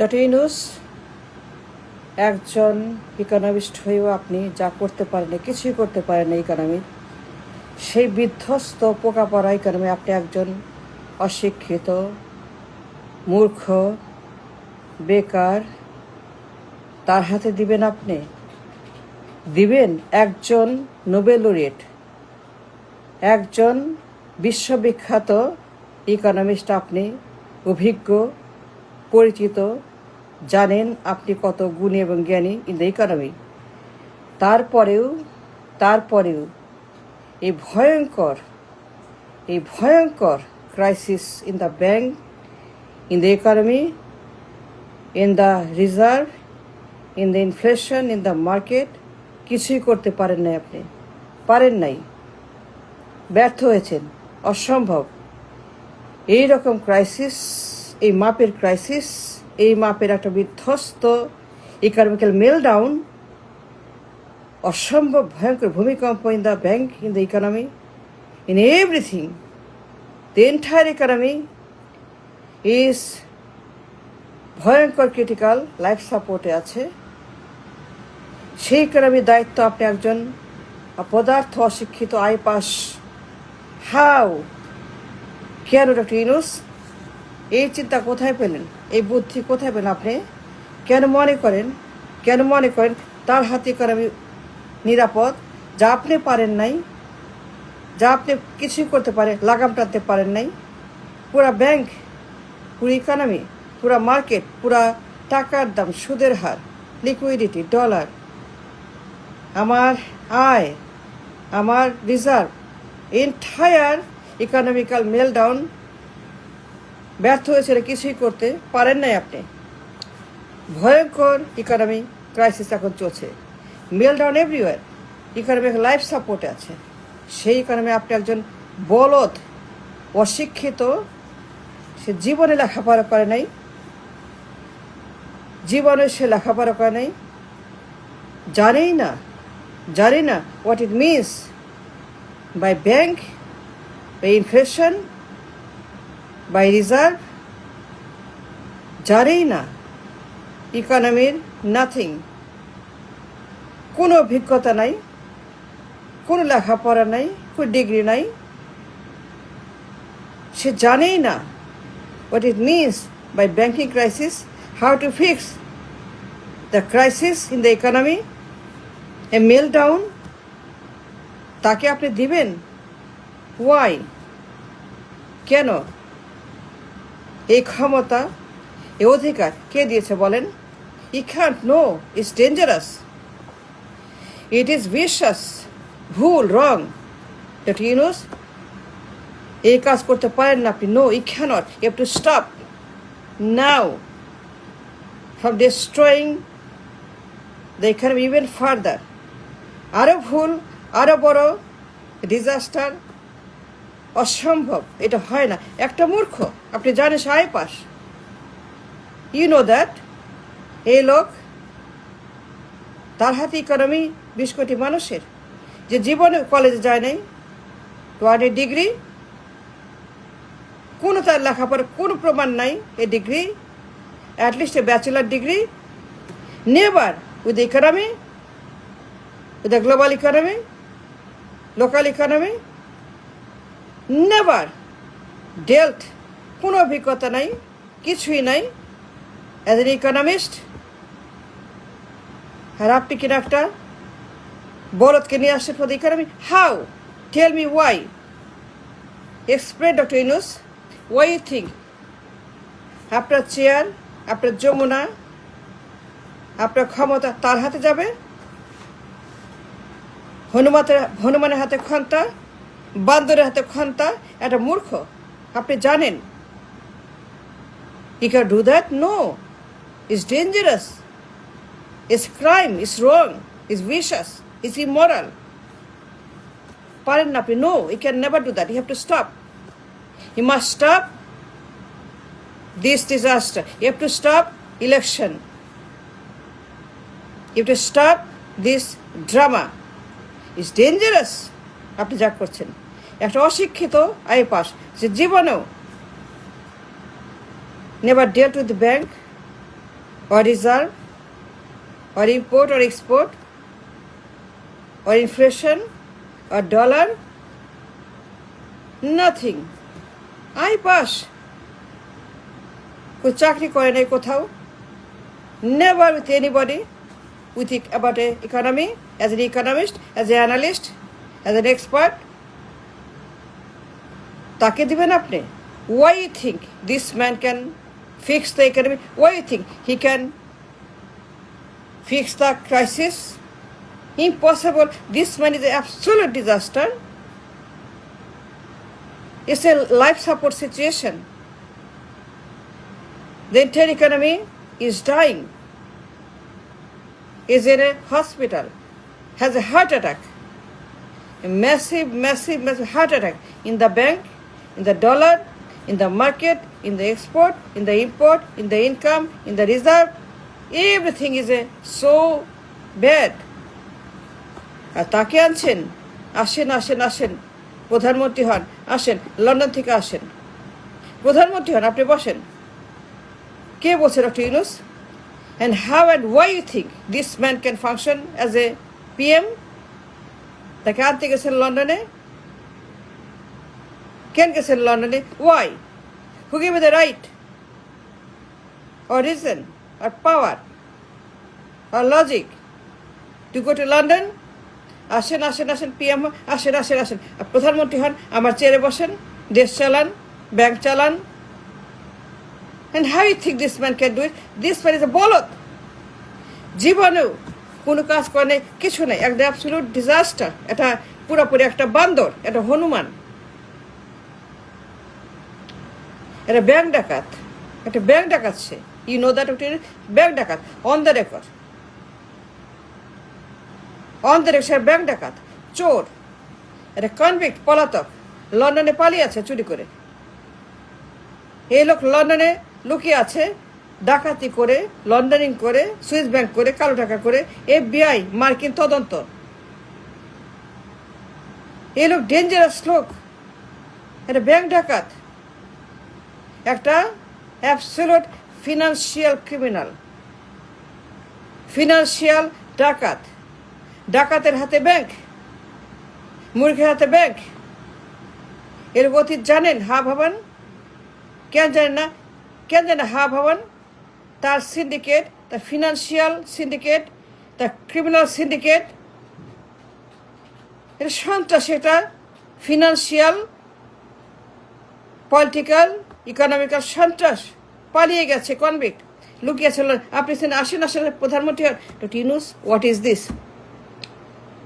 Doctor Yunus একজন economist হয়েও আপনি যা করতে পারেন না, কিছুই করতে পারেন না ইকোনমির। সেই বিধ্বস্ত পোকা পড়া ইকোনমি আপনি একজন অশিক্ষিত, মূর্খ, বেকার, তার হাতে দিবেন? আপনি দিবেন একজন নোবেল লরিয়েট, একজন বিশ্ববিখ্যাত ইকোনমিস্ট, আপনি অভিজ্ঞ, পরিচিত, জানেন আপনি কত গুণী এবং জ্ঞানী ইন দ্য ইকোনমি। তারপরেও এই ভয়ঙ্কর crisis in the bank, in the economy, in the reserve, in the inflation, in the market, কিছুই করতে পারেন নাই। আপনি পারেন নাই, ব্যর্থ হয়েছেন, অসম্ভব। এই রকম ক্রাইসিস, এই মাপের ক্রাইসিস, এই মাপের একটা বিধ্বস্ত ইকোনমিক্যাল মেলডাউন, অসম্ভব ভয়ঙ্কর ভূমিকম্প in the bank, in the economy, in everything. The entire economy is ভয়ঙ্কর ক্রিটিক্যাল, লাইফ সাপোর্টে আছে। সেই ইকোনমির দায়িত্ব আপনি একজন অপদার্থ, অশিক্ষিত, আইপাস। হাউ? কেন ডক্টর ইউনূস এই চিন্তা কোথায় পেলেন? এই বুদ্ধি কোথায় পেলেন আপনি? কেন মনে করেন তার হাতে ইকোনমি নিরাপদ, যা আপনি পারেন নাই, যা আপনি কিছুই করতে পারেন, লাগাম টানতে পারেন নাই? পুরা ব্যাংক, পুরো ইকোনমি, পুরা মার্কেট, পুরা টাকার দাম, সুদের হার, লিকুইডিটি, ডলার, আমার আয়, আমার রিজার্ভ, এন্টায়ার ইকোনমিক্যাল মেলডাউন, ব্যর্থ হয়েছিল, কিছুই করতে পারেন নাই আপনি। ভয়ঙ্কর ইকোনমি ক্রাইসিস এখন চলছে, মেলডাউন এভরিওয়ার। ইকোনমি লাইফ সাপোর্টে আছে। সেই ইকোনমি আপনি একজন বলদ, অশিক্ষিত, সে জীবনে লেখাপড়া করে নাই, জানেই না what it means by bank, by inflation, by reserve, জানেই না ইকোনমির নাথিং। কোনো অভিজ্ঞতা নাই, কোনো লেখাপড়া নাই, কোনো ডিগ্রি নাই, সে জানেই না what it means by banking crisis, how to fix the crisis in the economy, a meltdown, তাকে আপনি দিবেন? Why? কেন? এই ক্ষমতা, এই অধিকার কে দিয়েছে বলেন? You can't know, it's dangerous, it is vicious, ভুল, wrong. Dr. Yunus, এই কাজ করতে পারেন না আপনি। No, you cannot. You have to stop now from destroying the economy even further. আরো ভুল, আরো বড় ডিজাস্টার, অসম্ভব, এটা হয় না। একটা মূর্খ, আপনি জানেন সে আইপাস, ইউ নো দ্যাট। এই লোক, তার হাতে ইকোনমি 20 কোটি মানুষের, যে জীবনে কলেজে যায় নাই, 20 ডিগ্রি, কোনো তার লেখাপড়ার কোনো প্রমাণ নাই, a degree, at least a bachelor degree, never with the economy, with the global economy, local economy, never dealt, কোনো অভিজ্ঞতা নাই, কিছুই নাই অ্যাজ এন ইকোনমিস্ট। আর আপনি কিনা একটা বলদকে নিয়ে আসছেন for the economy. How? Tell me why. Explain doctor Yunus, why you think আপনার চেয়ার, আপনার যমুনা, আপনার ক্ষমতা তার হাতে যাবে? হনুমানের হাতে ক্ষমতা, বান্দরের হাতে ক্ষমতা, একটা মূর্খ, আপনি জানেন। You can do that? No, it's dangerous, it's crime, it's wrong, it's vicious, it's immoral. পারেন না আপনি। No, you can never do that. You have to stop. You must stop this disaster. You have to stop election. You have to stop this drama. It's dangerous. আপনি যা করছেন, একটা অশিক্ষিত iPAS, যে জীবনেও never dealt with the bank, or reserve or import or export or inflation or dollar? Nothing. I pass. কোন চাকরি করে নাই কোথাও, never with anybody with about a economy, as an economist, as an analyst, as an expert. তাকে দিবেন আপনি? Why you think this man can fix the economy? Why you think he can fix the crisis? Impossible. This man is an absolute disaster. It's a life support situation. The entire economy is dying, is in a hospital, has a heart attack, a massive heart attack in the bank, in the dollar, in the market, in the export, in the import, in the income, in the reserve. Everything is so bad. আর তাকে আনছেন, আসেন প্রধানমন্ত্রী হন, আসেন London থেকে আসেন, প্রধানমন্ত্রী হন, আপনি বসেন। কে বলছে doctor Yunus? And how and why you think this man can function as a PM? তাকে আনতে গেছেন লন্ডনে, কেন গেছেন লন্ডনে? Why? Who gave you the right or reason or power or logic to go to London? আসেন PM আসেন। আর প্রধানমন্ত্রী হন, আমার চেয়ারে বসেন, দেশ চালান, ব্যাংক চালান। And how you think this man can do it? This man is a বলদ। জীবনেও কোনো কাজ করে কিছু নেই, একটা অ্যাবসলিউট ডিজাস্টার। এটা পুরোপুরি একটা বান্দর, এটা হনুমান, এটা ব্যাংক ডাকাত, একটা ব্যাংক ডাকাত সে। ইউ নো দ্যাট ব্যাংক ডাকাত on the record, say bank ডাকাত, চোর, এটা কনভিক্ট, পলাতক, লন্ডনে পালিয়ে আছে চুরি করে। এই লোক লন্ডনে লুকিয়ে আছে, ডাকাতি করে, লন্ডারিং করে, সুইস ব্যাংক করে, কালো টাকা করে, FBI মার্কিন তদন্ত। এই লোক ডেঞ্জারাস লোক, এটা ব্যাংক ডাকাত, একটা অ্যাবসলিউট ফিনান্সিয়াল ক্রিমিনাল, ফিনান্সিয়াল ডাকাত। ডাকাতের হাতে ব্যাংক, মূর্খের হাতে ব্যাংক। এর অতীত জানেন? হা ভাবান কেন জানেন না? হা ভাবান তার সিন্ডিকেট, তার ফিনান্সিয়াল সিন্ডিকেট, তার ক্রিমিনাল সিন্ডিকেট, এটা সন্ত্রাস, এটা ফিনান্সিয়াল, পলিটিক্যাল, ইকোনমিক্যাল সন্ত্রাস। পালিয়ে গেছে, কনভিক্ট, লুকিয়েছিল। আপনি আসেন প্রধানমন্ত্রী হন। Doctor Yunus, what is this?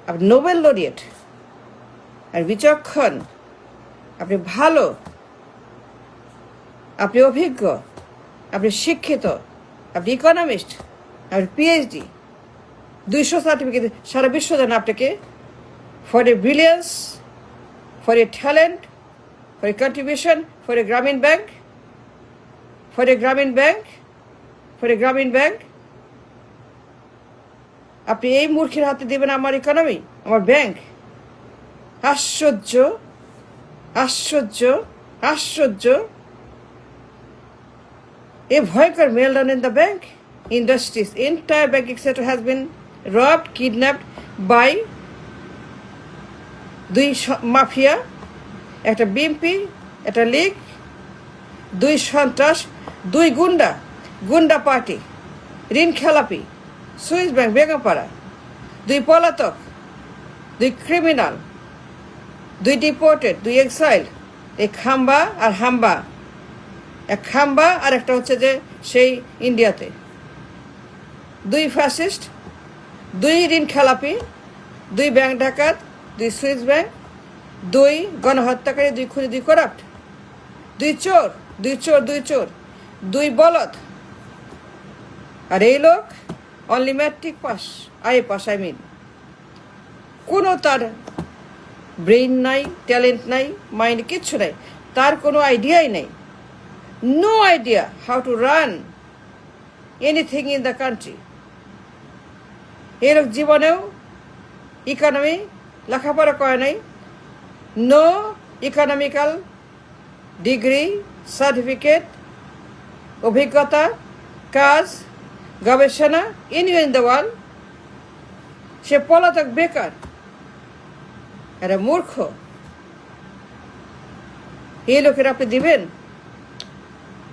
আপনি নোবেল লরিয়েট, আর বিচক্ষণ, আপনি ভালো, আপনি অভিজ্ঞ, আপনি শিক্ষিত, আপনি ইকোনমিস্ট, আপনি PhD, 200 সার্টিফিকেট, সারা বিশ্ব জানে আপনাকে, for a brilliance, for a talent, for a contribution, for a গ্রামীণ ব্যাংক, আপনি এই মূর্খের হাতে দেবেন আমার ইকোনমি, আমার ব্যাংক? আশ্চর্য। A ভয়ঙ্কর meltdown in the bank industries. Entire banking sector has been robbed, kidnapped by দুই মাফিয়া, একটা বিএমপি, একটা লীগ, দুই সন্ত্রাস, দুই গুন্ডা পার্টি, ঋণ খেলাপি, সুইস ব্যাংক, বেগমপাড়া, দুই পলাতক, দুই ক্রিমিনাল, দুই ডিপোর্টেড, দুই এক্সাইল, এই খাম্বা আর হাম্বা। এক খাম্বা আর একটা হচ্ছে যে সেই ইন্ডিয়াতে। দুই ফ্যাসিস্ট, দুই ঋণ খেলাপি, দুই ব্যাংক ডাকাত, দুই সুইস ব্যাংক, দুই গণহত্যাকারী, দুই খুনি, দুই করাপ্ট, দুই চোর, দুই বলদ। আর এই লোক only matric pass, I mean. কোনো তার ব্রেইন নাই, ট্যালেন্ট নাই, মাইন্ড কিচ্ছু নাই, তার কোনো আইডিয়াই নেই। No idea how to run anything in the country. এই লোক জীবনেও ইকোনমি লেখাপড়া করে নাই, নো ইকোনমিক্যাল ডিগ্রি, সার্টিফিকেট, অভিজ্ঞতা, কাজ, গবেষণা এনিওয়ে ইন দ্য ওয়ার্ল্ড, সে পলাতক বেকার, এরা মূর্খ। এই লোকের আপনি দিবেন?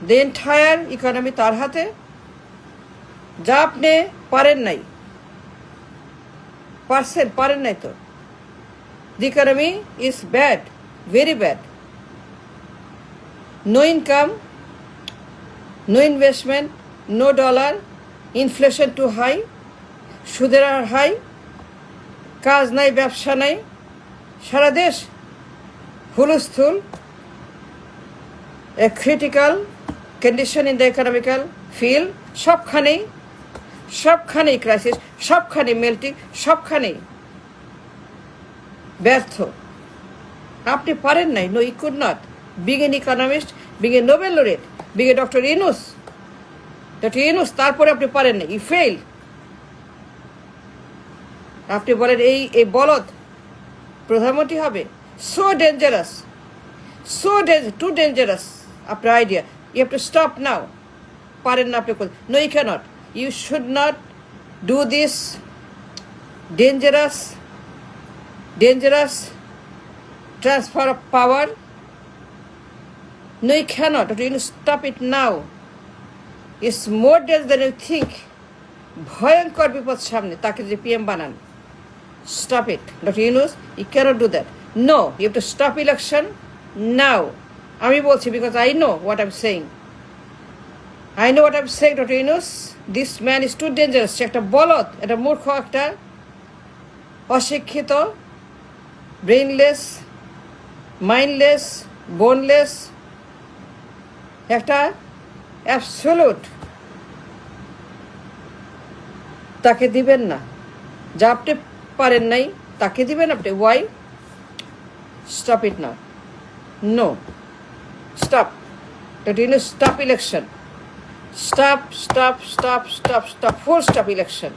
দ্য এন্টায়ার ইকোনমি তার হাতে, যা আপনি পারেন নাই, পারেন নাই তো। The economy is bad, very bad. No income, no investment, no dollar, inflation too high, সুদের হার হাই, কাজ নাই, ব্যবসা নাই, সারা দেশ হুলস্থুল, a critical condition in the economical field, সবখানেই ক্রাইসিস, সবখানে মেল্টিং, সবখানেই ব্যর্থ। আপনি পারেন নাই। No, he could not being an economist, being a Nobel laureate, being a doctor Yunus, তারপরে আপনি পারেন নাই, ই ফেইল। আপনি বলেন এই বলদ প্রধানমন্ত্রী হবে? সো ডেঞ্জারাস, টু ডেঞ্জারাস আপনার idea. You have to stop now. পারেন না আপনি? No, you can't, you should not do this dangerous transfer of power. No, you cannot. You need to stop it now. It's more dangerous than you think. ভয়ঙ্কর বিপদ সামনে, তাকে যে PM বানান। Stop it. Dr. Yunus, you cannot do that. No, you have to stop election now. আমি বলছি because I know what I'm saying. Dr. Yunus. This man is too dangerous. সে একটা বলদ, একটা মূর্খ, একটা অশিক্ষিত, ব্রেইনলেস, মাইন্ডলেস, বোনলেস, একটা absolute. তাকে দিবেন না। যা আপনি পারেন নাই তাকে দিবেন আপনি? Why? Stop it now. No, stop. Stop election, stop, full stop election.